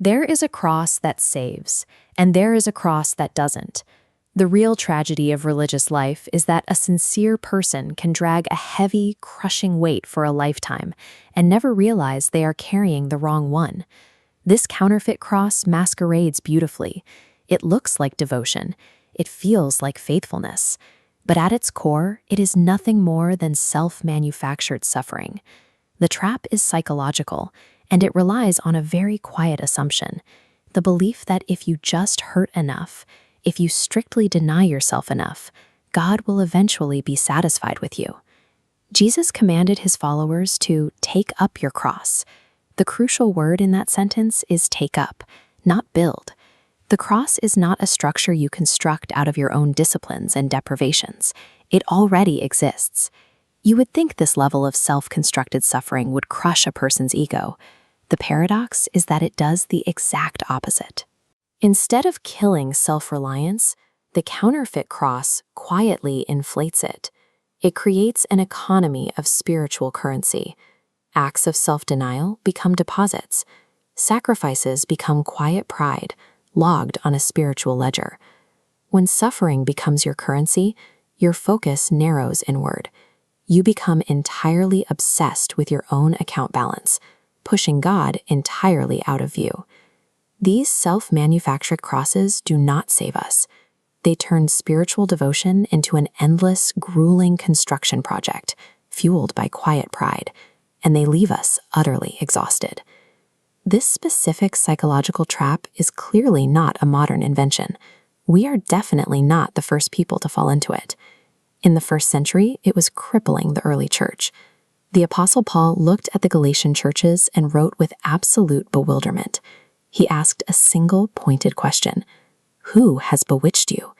There is a cross that saves, and there is a cross that doesn't. The real tragedy of religious life is that a sincere person can drag a heavy, crushing weight for a lifetime and never realize they are carrying the wrong one. This counterfeit cross masquerades beautifully. It looks like devotion. It feels like faithfulness. But at its core, it is nothing more than self-manufactured suffering. The trap is psychological, and it relies on a very quiet assumption: the belief that if you just hurt enough, if you strictly deny yourself enough, God will eventually be satisfied with you. Jesus commanded his followers to take up your cross. The crucial word in that sentence is take up, not build. The cross is not a structure you construct out of your own disciplines and deprivations. It already exists. You would think this level of self-constructed suffering would crush a person's ego. The paradox is that it does the exact opposite. Instead of killing self-reliance, the counterfeit cross quietly inflates it. It creates an economy of spiritual currency. Acts of self-denial become deposits. Sacrifices become quiet pride, logged on a spiritual ledger. When suffering becomes your currency, your focus narrows inward. You become entirely obsessed with your own account balance, pushing God entirely out of view. These self-manufactured crosses do not save us. They turn spiritual devotion into an endless, grueling construction project, fueled by quiet pride, and they leave us utterly exhausted. This specific psychological trap is clearly not a modern invention. We are definitely not the first people to fall into it. In the first century, it was crippling the early church. The Apostle Paul looked at the Galatian churches and wrote with absolute bewilderment. He asked a single pointed question: who has bewitched you?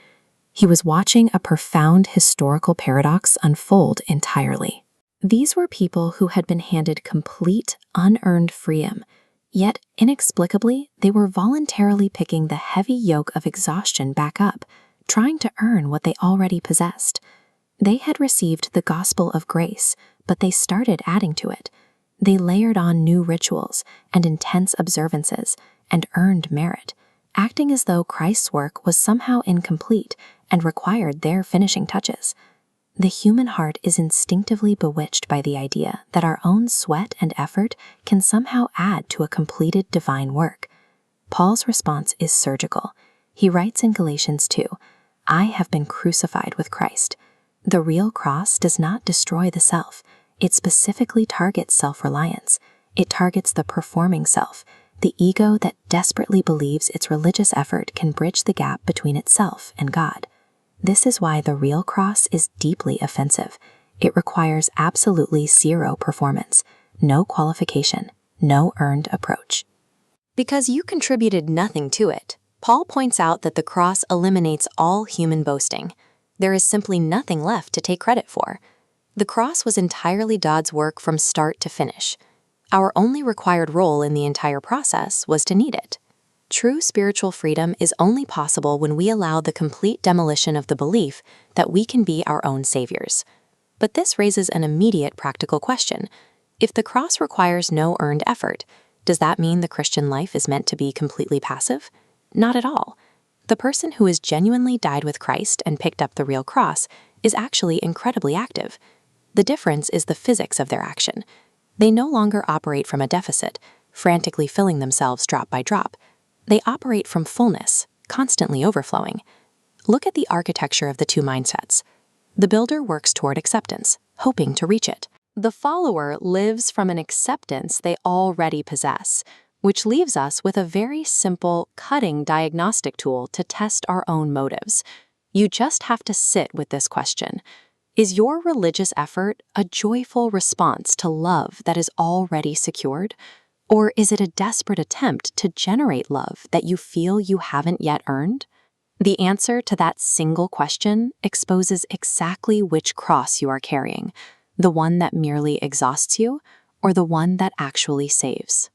He was watching a profound historical paradox unfold entirely. These were people who had been handed complete, unearned freedom, yet inexplicably, they were voluntarily picking the heavy yoke of exhaustion back up, trying to earn what they already possessed. They had received the gospel of grace, but they started adding to it. They layered on new rituals and intense observances and earned merit, acting as though Christ's work was somehow incomplete and required their finishing touches. The human heart is instinctively bewitched by the idea that our own sweat and effort can somehow add to a completed divine work. Paul's response is surgical. He writes in Galatians 2, "I have been crucified with Christ." The real cross does not destroy the self. It specifically targets self-reliance. It targets the performing self, the ego that desperately believes its religious effort can bridge the gap between itself and God. This is why the real cross is deeply offensive. It requires absolutely zero performance, no qualification, no earned approach. Because you contributed nothing to it, Paul points out that the cross eliminates all human boasting. There is simply nothing left to take credit for. The cross was entirely God's work from start to finish. Our only required role in the entire process was to need it. True spiritual freedom is only possible when we allow the complete demolition of the belief that we can be our own saviors. But this raises an immediate practical question. If the cross requires no earned effort, does that mean the Christian life is meant to be completely passive? Not at all. The person who has genuinely died with Christ and picked up the real cross is actually incredibly active. The difference is the physics of their action. They no longer operate from a deficit, frantically filling themselves drop by drop. They operate from fullness, constantly overflowing. Look at the architecture of the two mindsets. The builder works toward acceptance, hoping to reach it. The follower lives from an acceptance they already possess, which leaves us with a very simple, cutting diagnostic tool to test our own motives. You just have to sit with this question. Is your religious effort a joyful response to love that is already secured? Or is it a desperate attempt to generate love that you feel you haven't yet earned? The answer to that single question exposes exactly which cross you are carrying, the one that merely exhausts you or the one that actually saves.